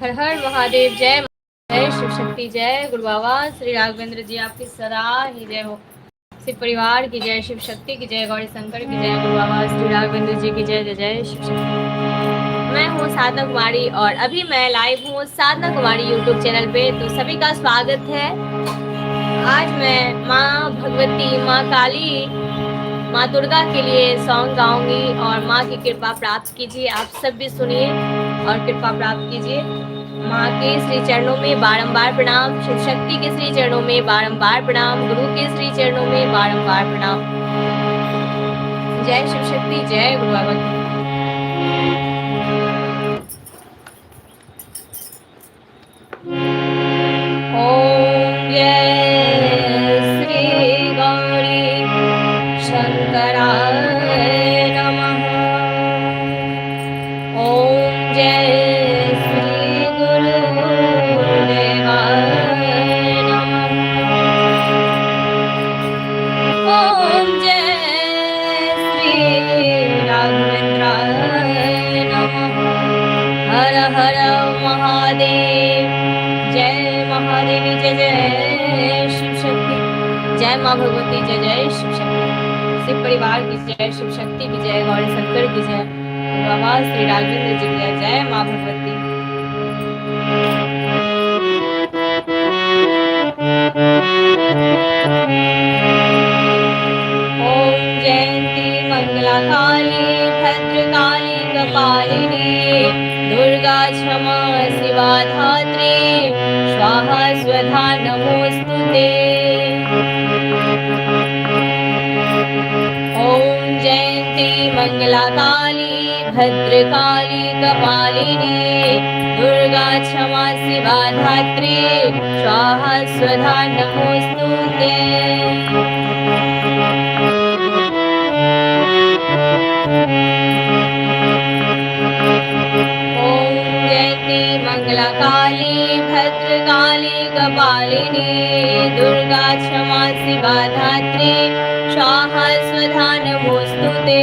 हर हर महादेव। जय जय शिव शक्ति। जय गुरु बाबा श्री राघवेंद्र जी आपकी सदा ही जय हो। शिव परिवार की जय, शिव शक्ति की जय, गौरी शंकर की जय, गुरु बाबा श्री राघवेंद्र जी की जय। जय जय शिव शक्ति। मैं हूँ साधना कुमारी और अभी मैं लाइव हूँ साधना कुमारी यूट्यूब चैनल पे, तो सभी का स्वागत है। आज मैं माँ भगवती, माँ काली, माँ दुर्गा के लिए सॉन्ग गाऊंगी और माँ की कृपा प्राप्त कीजिए। आप सब भी सुनिए और कृपा प्राप्त कीजिए। माँ के श्री चरणों में बारंबार प्रणाम, शिव शक्ति के श्री चरणों में बारंबार प्रणाम, गुरु के श्री चरणों में बारंबार प्रणाम। जय शिव शक्ति, जय गुरु बाबा की। ओम जय श्री गौरी शंकराय नमः। ओम जय श्री गुरुदेवाय नमः। ओम जय श्री राघवेंद्राय नमः। हर हर महादेव। जय महादेवी, जय जय शिव शक्ति। जय माँ भगवती, जय जय शिव शक्ति। शिव परिवार की जय, शिव शक्ति की जय, गौरी शंकर की जय, बाबा श्री राघवेंद्र जी की जय। जय माँ भगवती। ओम जयंती मंगला काली भद्रकाली कपालिनी दुर्गा क्षमा शिवा धात्री स्वाहा स्वधा नमोस्तुते। ओम जयंती मंगला काली भद्रकाली कपालिनी दुर्गा क्षमा शिवा धात्री स्वाहा स्वधा नमोस्तुते। ओम जयंती मंगला काली भद्रकाली कपालिनी दुर्गा क्षमा शिवा धात्री स्वाहा स्वधा नमोस्तुते।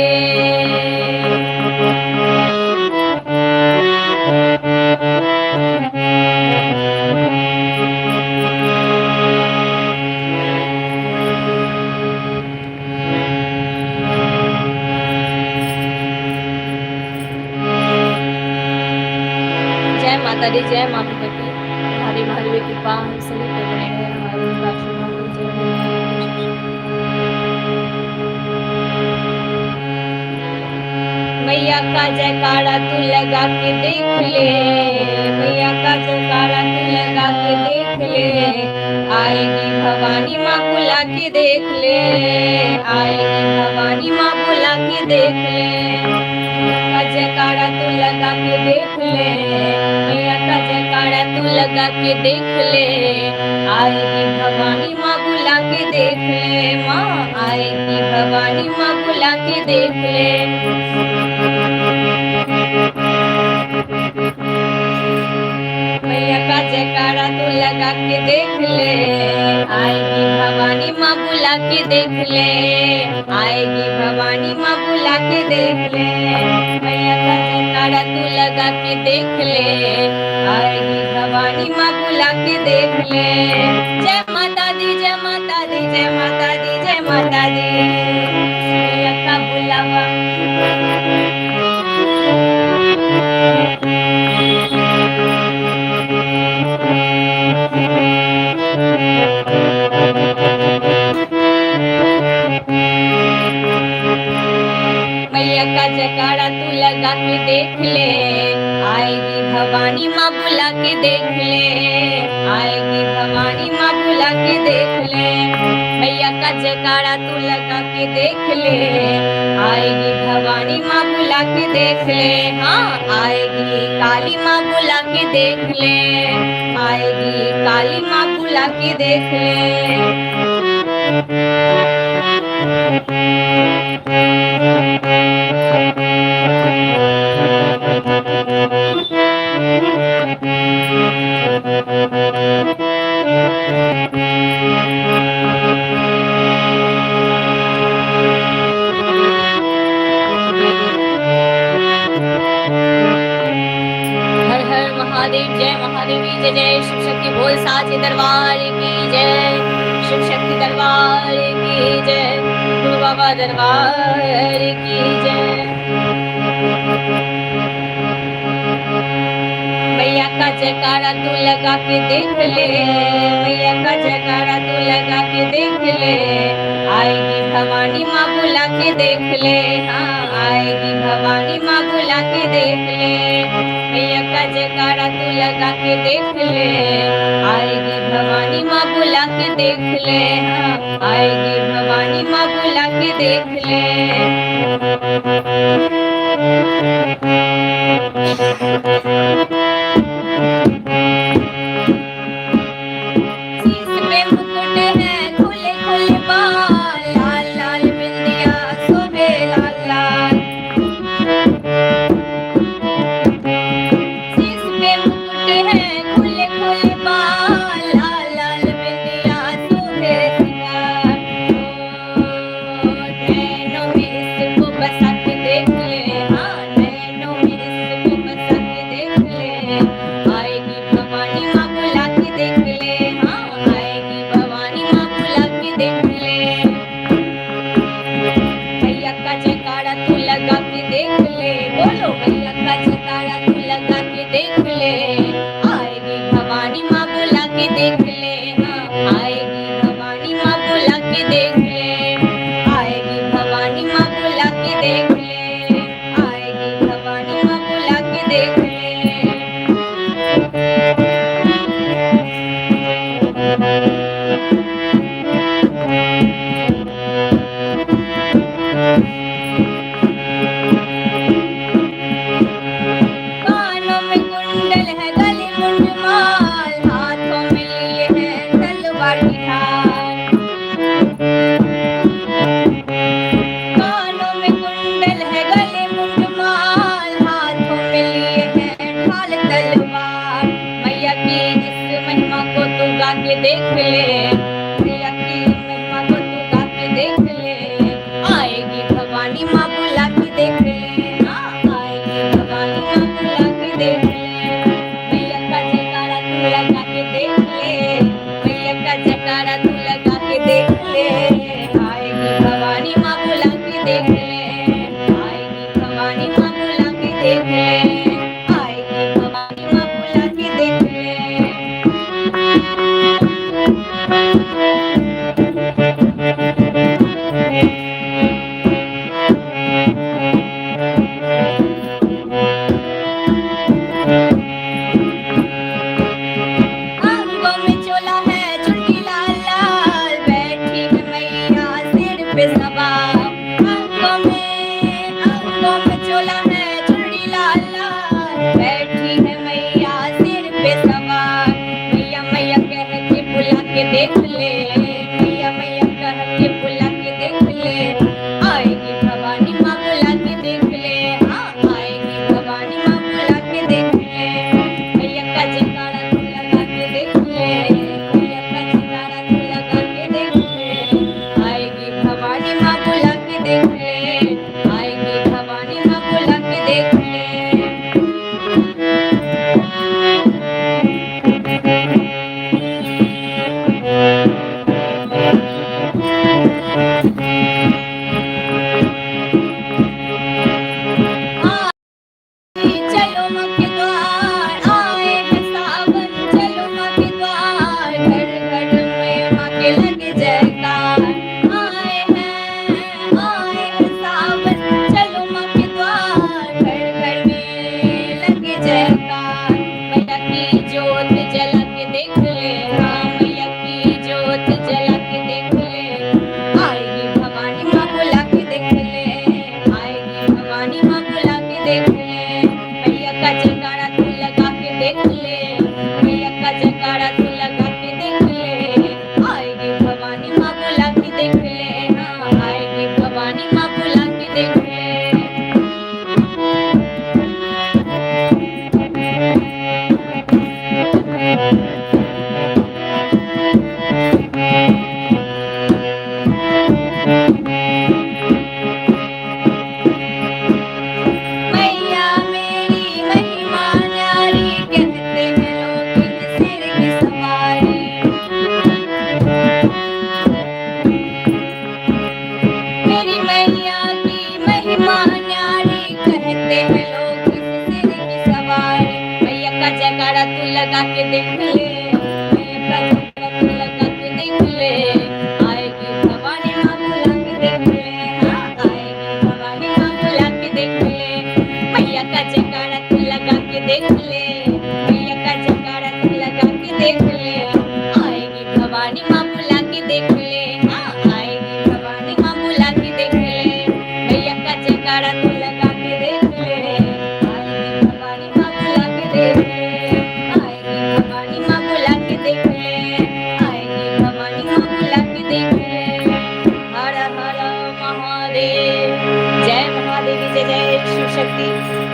जय माता दी, जय माँ भगवती। हमारी महादेवी कृपा हम सभी पे बने रहे। हमारे आशीर्वाद मैया का जयकारा तू लगा के देख ले, मैया का जयकारा तू लगा के देख ले, आएगी भवानी माँ बुला के देख ले, आएगी भवानी माँ बुला के देख ले। का जयकारा तू लगा के देख ले, मैया का जयकारा तू लगा के देख ले, आएगी भवानी माँ बुला के देख ले, माँ आएगी भवानी माँ बुला के देख ले। मैया का जयकारा तू लगा के देख ले, आएगी भवानी माँ बुला के देख ले, आएगी भवानी माँ बुला के देख ले। मैया का जयकारा तू लगा के देख ले, आएगी भवानी माँ बुला के देख ले। जय माता दी, जय माता दी, जय माता दी, जय माता दी। मैया का बुलावा मैया का जयकारा तू लगा के देख ले, आएगी भवानी माँ बुला के देख ले, आएगी भवानी माँ बुला के देख ले। मैया का जयकारा तू लगा के देख ले, आएगी भवानी माँ बुला के देख ले। हाँ आएगी काली माँ बुला के देख ले, आएगी काली माँ बुला के देख ले। महादेव जय महादेवी जय जय शिव शक्ति बोल साचे दरबार की जय शिव शक्ति दरबार की जय गुरु बाबा दरबार की जय। मैया का जयकारा तू लगा के देख ले मैया का जयकारा तू लगा के देख ले आएगी भवानी माँ बुला के देख ले हाँ आएगी भवानी माँ बुला के देख ले मैया का जयकारा तू लगा के देख ले आएगी भवानी माँ बुला के देख ले हाँ आएगी भवानी माँ बुला के देख ले। मैया मेरी महिमा जयकारा तू लगा के देख ले, मैया का जयकारा तू लगा के देख ले, आएगी भवानी माँ बुला के देख ले, हाँ आएगी भवानी माँ बुला के देख ले, मैया का जयकारा तू लगा के देख ले, मैया का जयकारा तू लगा के देख ले, आएगी भवानी माँ बुला के देख ले, हाँ आएगी भवानी माँ बुला के देख ले, मैया का जयकारा तू लगा के देख ले, आएगी भवानी माँ बुला के देख ले, आएगी भवानी माँ बुला के देख ले, आएगी भवानी माँ बुला के देख ले। हर हर महादेव। जय महादेवी, जय जय शिव शक्ति,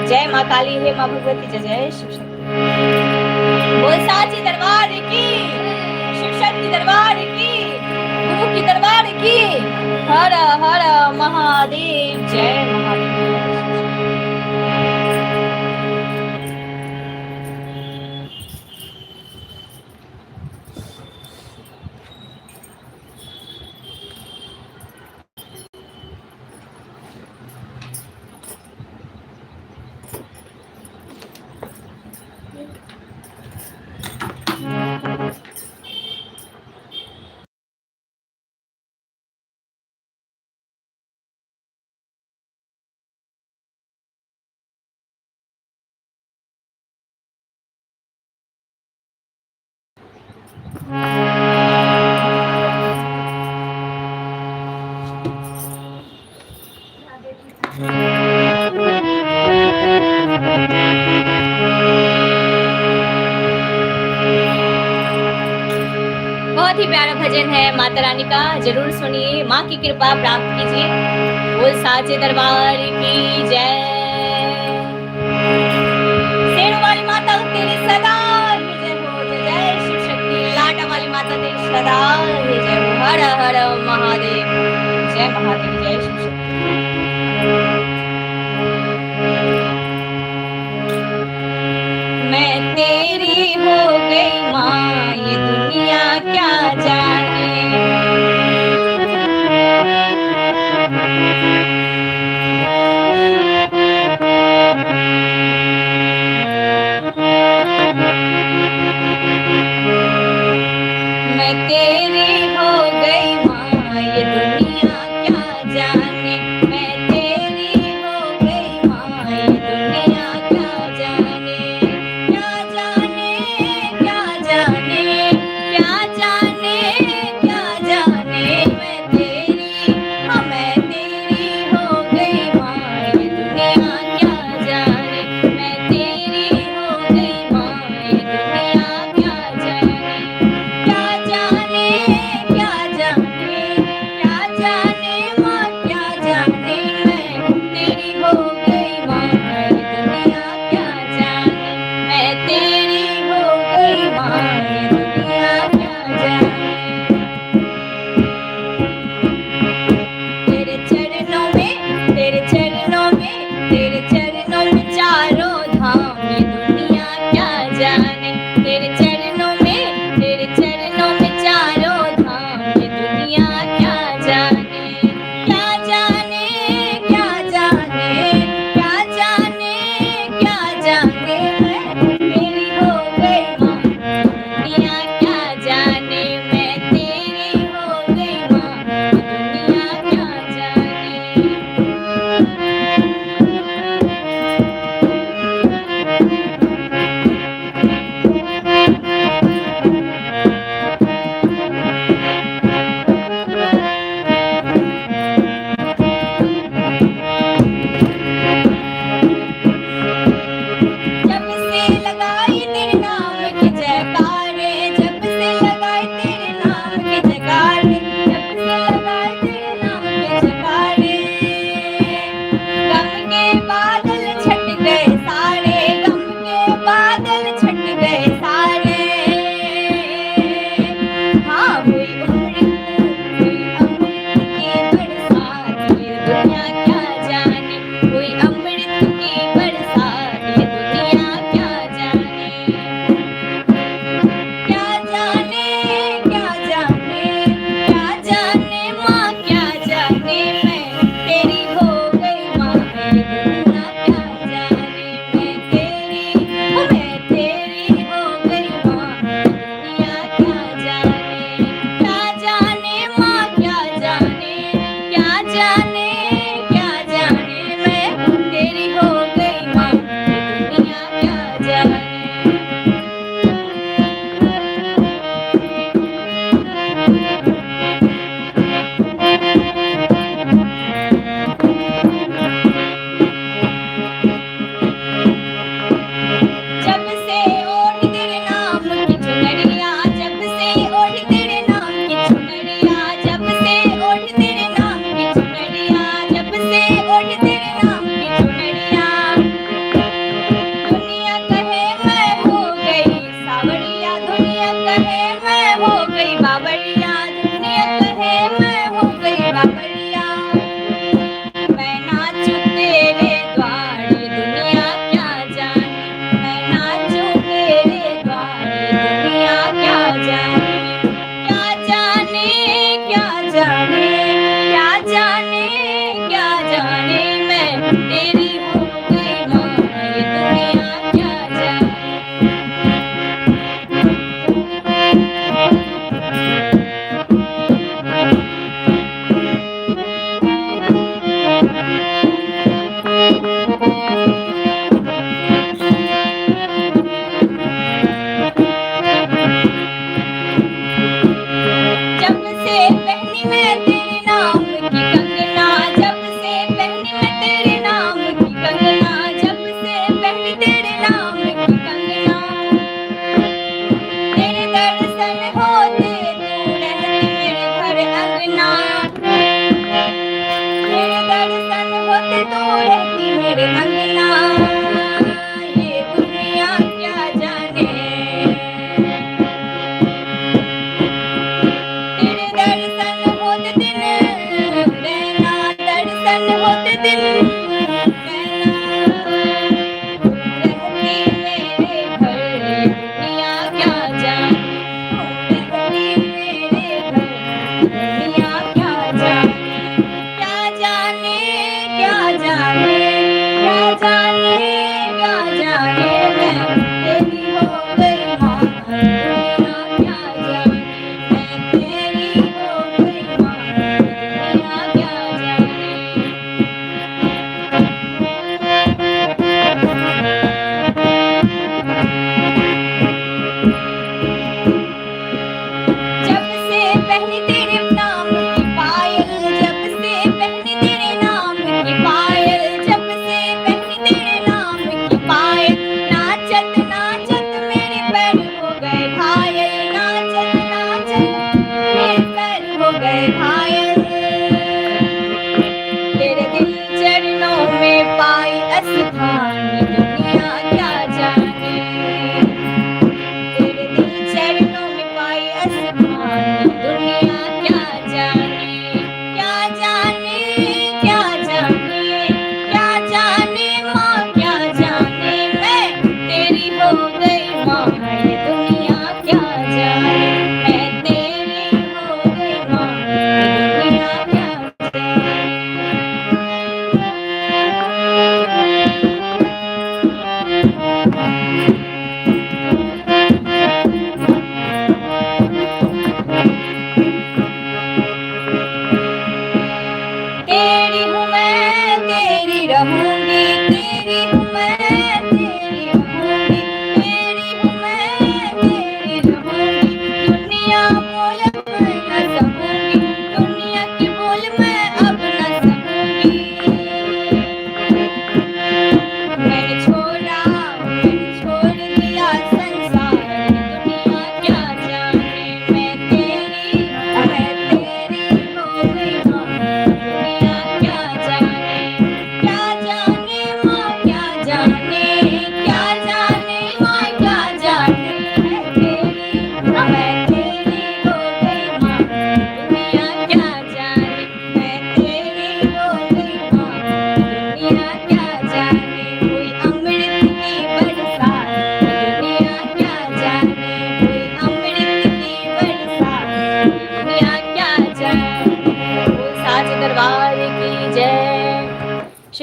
जय माँ काली, हे माँ भगवती, जय जय शिव शक्ति। बोल साची दरबार की, शिव शक्ति दरबार की, गुरु की दरबार की। हर हर महादेव, जय महादेव। बहुत ही प्यारा भजन है माता रानी का, जरूर सुनिए, माँ की कृपा प्राप्त कीजिए। बोल साचे दरबार की जय। शेरों वाली माता तेरी सदा ही जय हो, जय जय शिव शक्ति। लाटा वाली माता तेरी सदा ही जय हो। हर हर महादेव, जय महादेव, जय शिव शक्ति। मैं तेरी हो गई माँ, ये दुनिया क्या जाने, मैं तेरी हो गई माँ, ये दुनिया क्या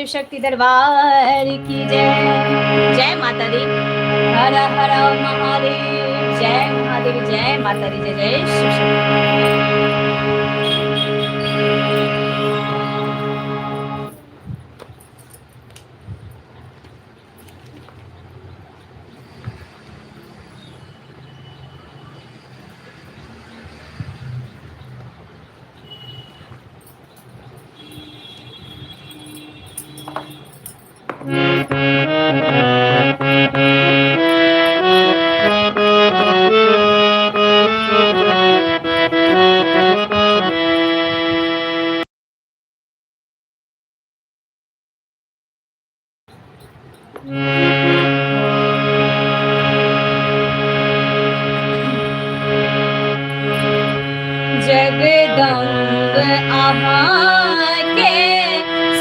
शिव शक्ति दरबार की जय। जय माता दी। हर हर महादेव। जय महादेव। जय माता दी। जय जय शिव शक्ति। जगदम्ब आहाँ के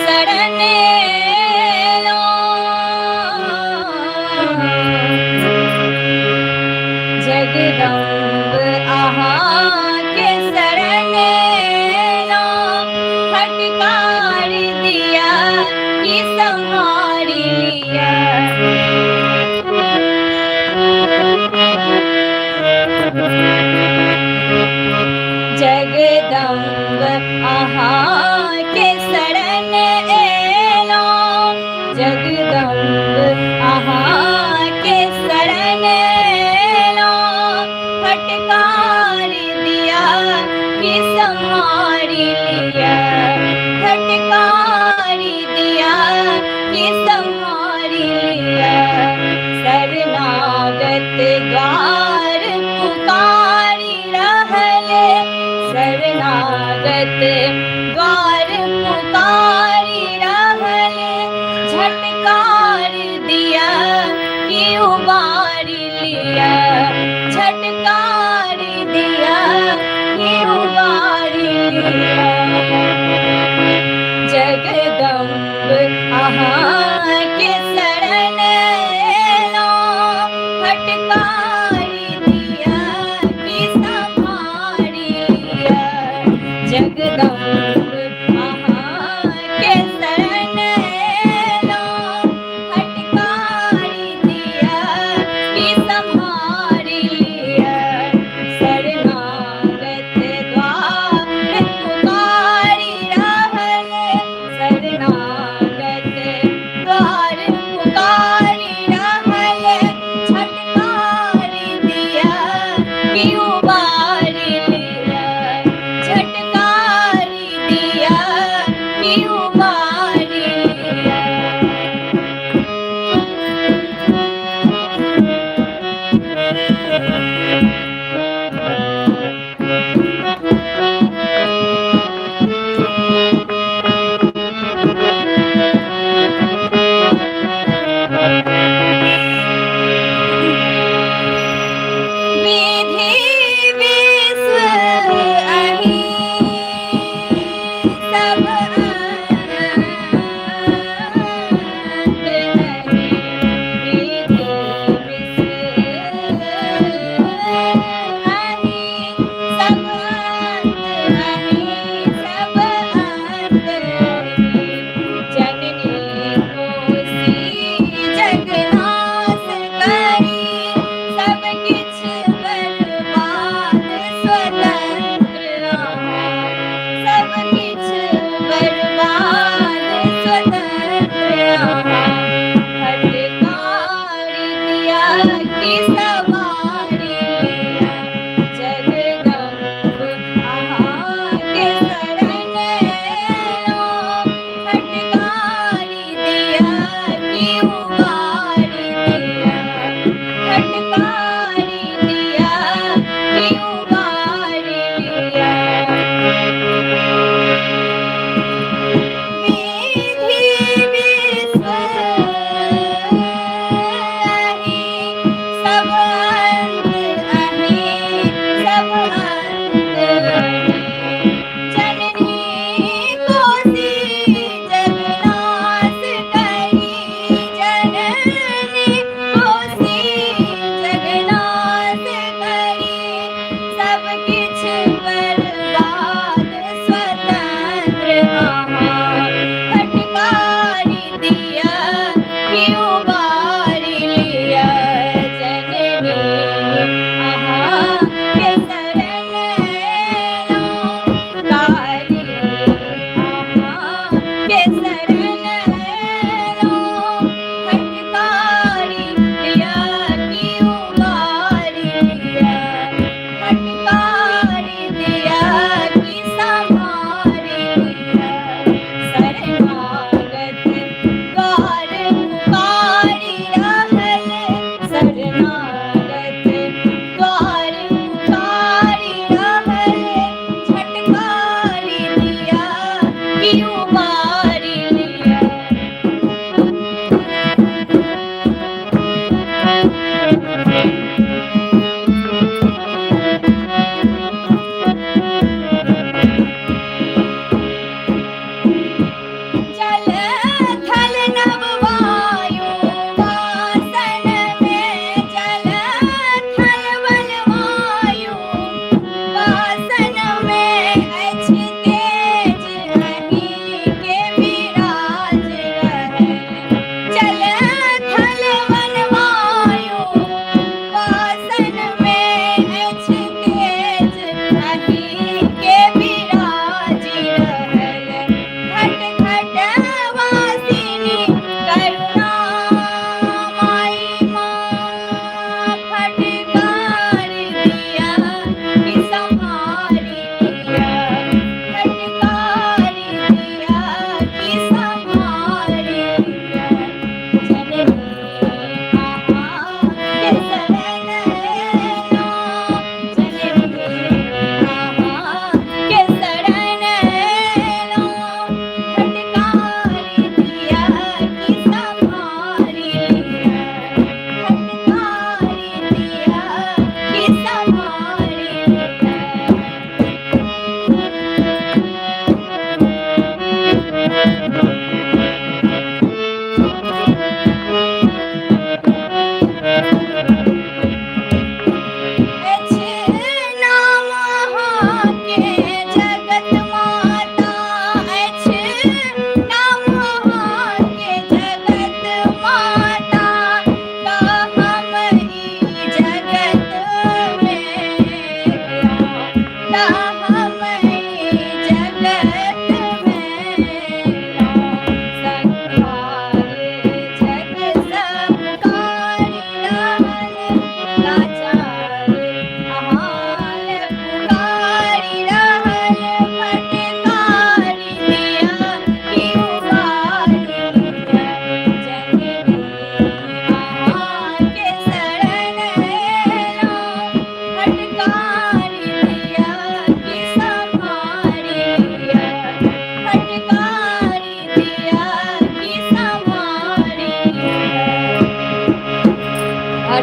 शरण लो, जगदम्ब आहाँ के शरण लो, फटकार दिया कि संहार लिया। जगदम्ब आहाँ के शरण लो, जगदम्ब आहाँ के शरण लो, फटकार दिया कि संहार लिया, फटकार दिया कि संहार लिया। शरणागत द्वार पुकारी रहले, शरणागत द्वार पुकारी रहले, झटकार दिया कि उबार लिया, झटकार दिया कि उबार लिया। जगदम्ब आहाँ के शरण लो, फटकार दिया कि संहार लिया। जगदम्ब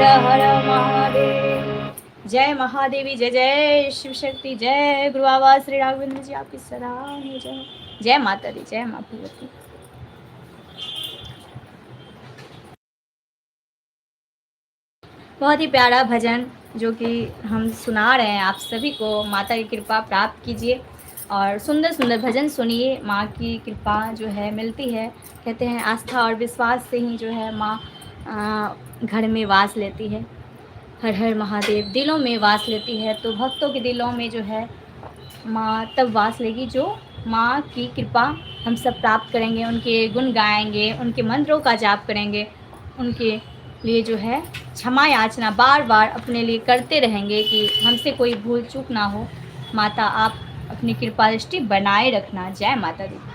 हर हर महादेव। जय महादेवी, जय जय शिव शक्ति, जय गुरु बाबा श्री राघवेंद्र जी आपकी सराहनीय जय। जय माता दी, जय माँ भगवती। बहुत ही प्यारा भजन जो कि हम सुना रहे हैं आप सभी को। माता की कृपा प्राप्त कीजिए और सुंदर सुंदर भजन सुनिए। माँ की कृपा जो है मिलती है। कहते हैं आस्था और विश्वास से ही जो है माँ घर में वास लेती है। हर हर महादेव दिलों में वास लेती है, तो भक्तों के दिलों में जो है माँ तब वास लेगी जो माँ की कृपा हम सब प्राप्त करेंगे, उनके गुण गाएंगे, उनके मंत्रों का जाप करेंगे, उनके लिए जो है क्षमा याचना बार बार अपने लिए करते रहेंगे कि हमसे कोई भूल चूक ना हो। माता आप अपनी कृपा दृष्टि बनाए रखना। जय माता दी।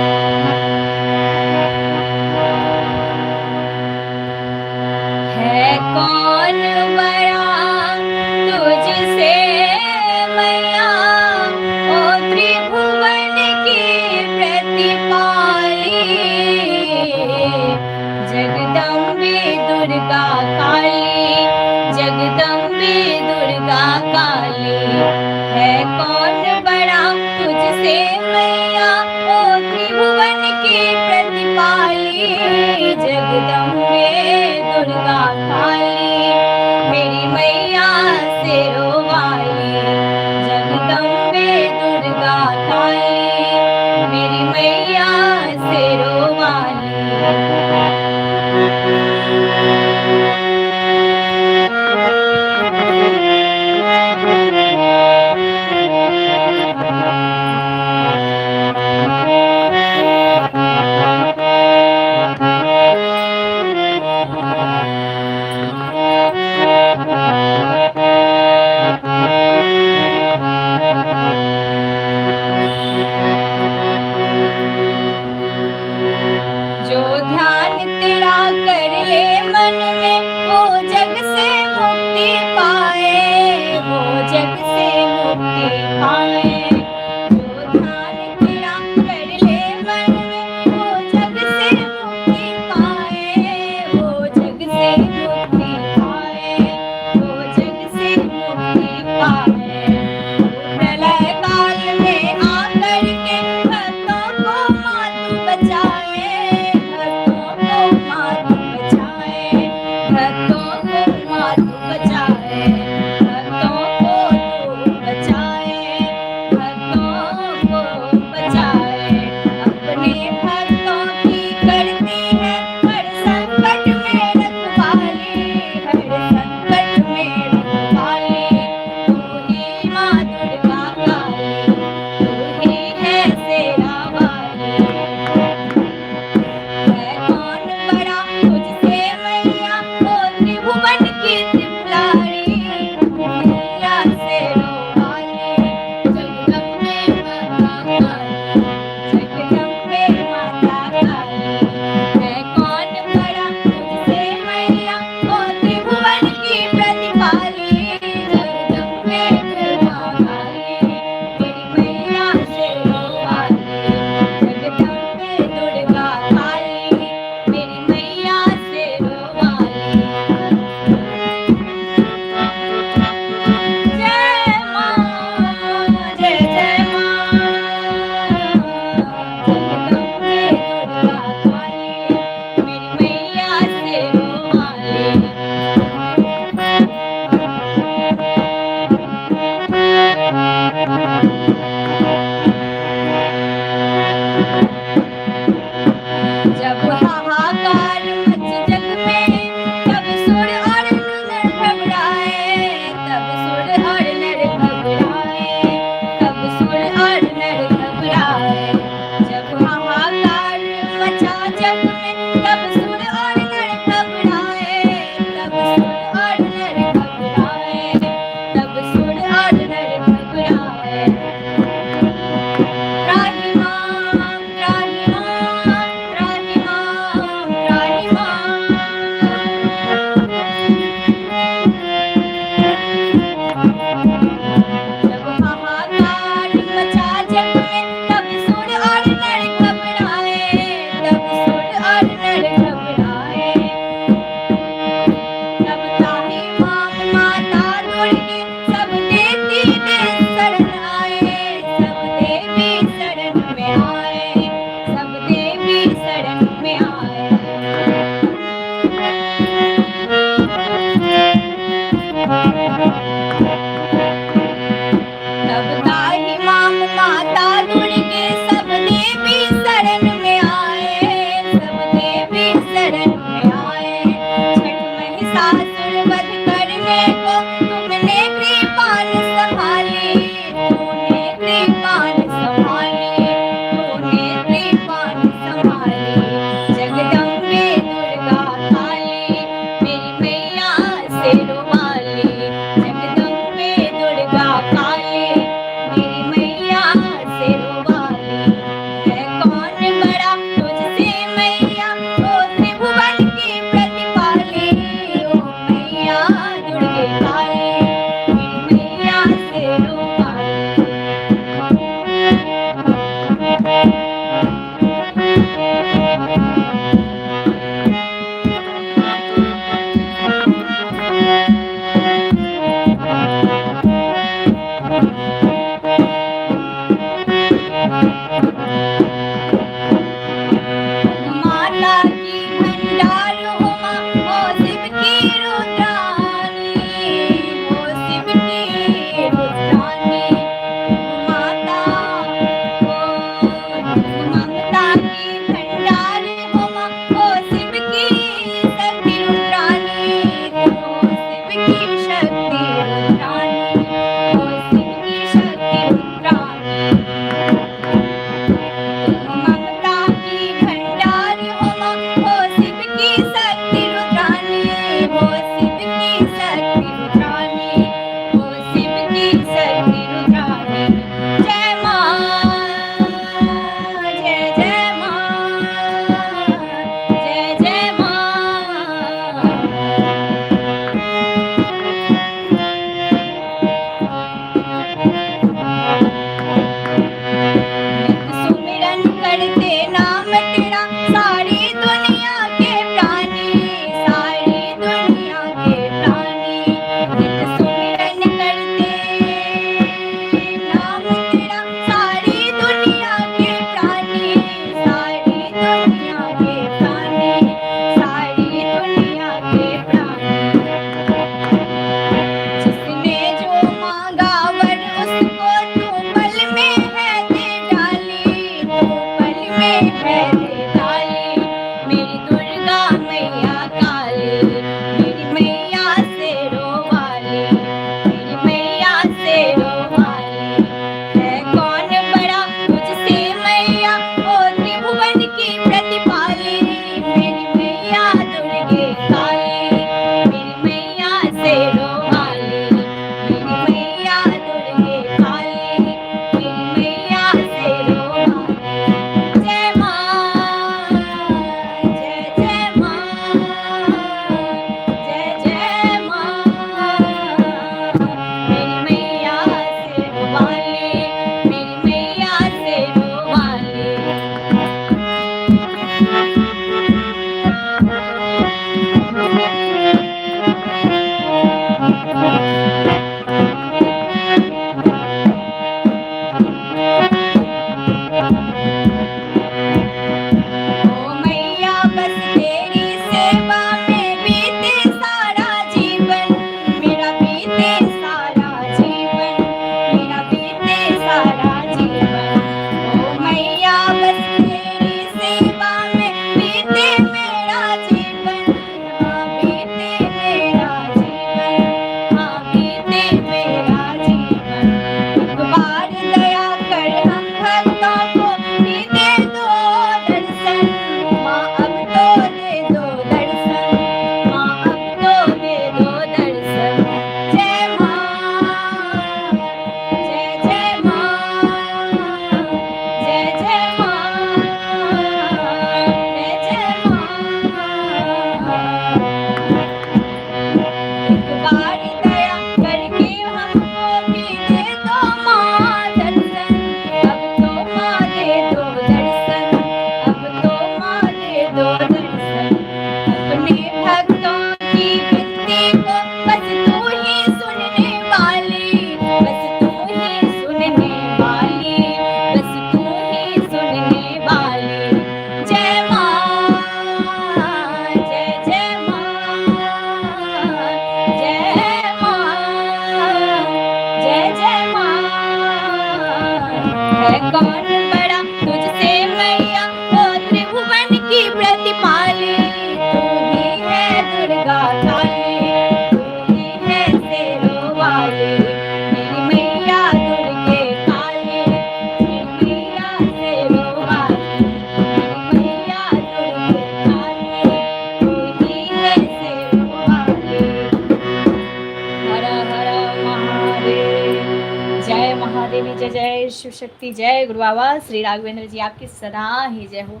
शिव शक्ति जय गुरु बाबा श्री राघवेंद्र जी आपकी सदा ही जय हो।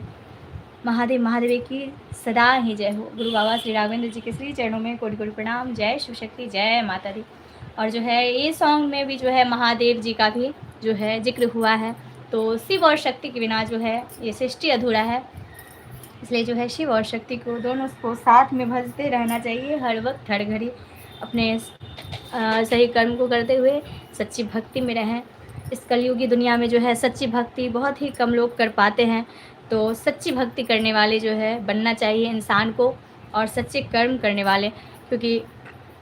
महादेव महादेव की सदा ही जय हो। गुरु बाबा श्री राघवेंद्र जी के श्री चरणों में कोटि कोटि प्रणाम। जय शिव शक्ति जय माता दी। और जो है ये सॉन्ग में भी जो है महादेव जी का भी जो है जिक्र हुआ है। तो शिव और शक्ति के बिना जो है ये सृष्टि अधूरा है, इसलिए जो है शिव और शक्ति को दोनों को साथ में भजते रहना चाहिए हर वक्त हर घड़ी। अपने सही कर्म को करते हुए सच्ची भक्ति में रहें। इस कलयुगी दुनिया में जो है सच्ची भक्ति बहुत ही कम लोग कर पाते हैं, तो सच्ची भक्ति करने वाले जो है बनना चाहिए इंसान को, और सच्चे कर्म करने वाले, क्योंकि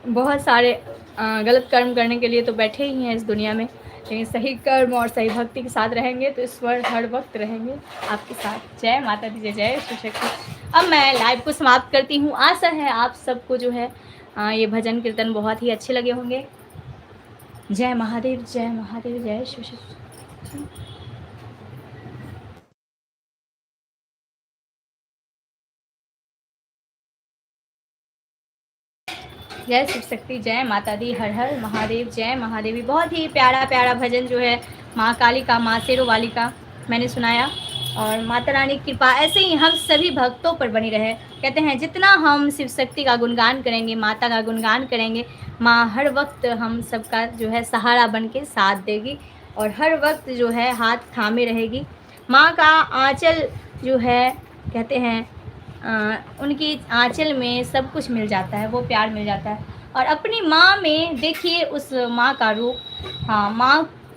बहुत सारे गलत कर्म करने के लिए तो बैठे ही हैं इस दुनिया में, लेकिन सही कर्म और सही भक्ति के साथ रहेंगे तो ईश्वर हर वक्त रहेंगे आपके साथ। जय माता दी, जय शिव शक्ति। अब मैं लाइव को समाप्त करती हूँ। आशा है आप सबको जो है ये भजन कीर्तन बहुत ही अच्छे लगे होंगे। जय महादेव जय शिव शक्ति। जय शिव शक्ति जय माता दी, हर हर महादेव जय महादेवी। बहुत ही प्यारा प्यारा भजन जो है माँ काली का, माँ शेरों वाली का मैंने सुनाया। और माता रानी की कृपा ऐसे ही हम सभी भक्तों पर बनी रहे। कहते हैं जितना हम शिव शक्ति का गुणगान करेंगे, माता का गुणगान करेंगे, माँ हर वक्त हम सबका जो है सहारा बन के साथ देगी और हर वक्त जो है हाथ थामे रहेगी। माँ का आंचल जो है कहते हैं उनकी आंचल में सब कुछ मिल जाता है, वो प्यार मिल जाता है। और अपनी माँ में देखिए उस माँ का रूप, हाँ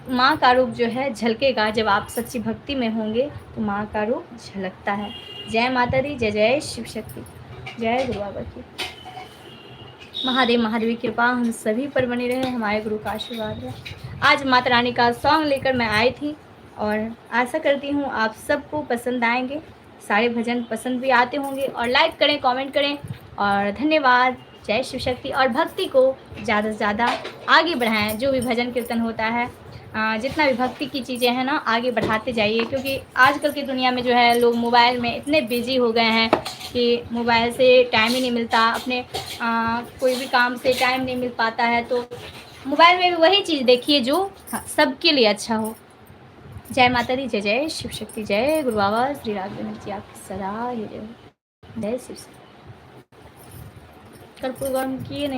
माँ का रूप जो है झलकेगा। जब आप सच्ची भक्ति में होंगे तो माँ का रूप झलकता है। जय माता दी, जय शिव शक्ति, जय गुरु बाबा की। महादेव महादेवी कृपा हम सभी पर बनी रहे, हमारे गुरु का आशीर्वाद है। आज माता रानी का सॉन्ग लेकर मैं आई थी और आशा करती हूँ आप सबको पसंद आएंगे। सारे भजन पसंद भी आते होंगे, और लाइक करें, कमेंट करें, और धन्यवाद। जय शिव शक्ति। और भक्ति को ज़्यादा से ज़्यादा आगे बढ़ाएं। जो भी भजन कीर्तन होता है, जितना भी भक्ति की चीज़ें हैं ना, आगे बढ़ाते जाइए, क्योंकि आजकल की दुनिया में जो है लोग मोबाइल में इतने बिजी हो गए हैं कि मोबाइल से टाइम ही नहीं मिलता, अपने कोई भी काम से टाइम नहीं मिल पाता है। तो मोबाइल में भी वही चीज़ देखिए जो सबके लिए अच्छा हो। जय माता दी, जय शिव शक्ति, जय गुरु बाबा श्री राघवेंद्र जी आपकी सदा ही जय। जय शिव शक्ति। कर्पूर गौरम किए नहीं।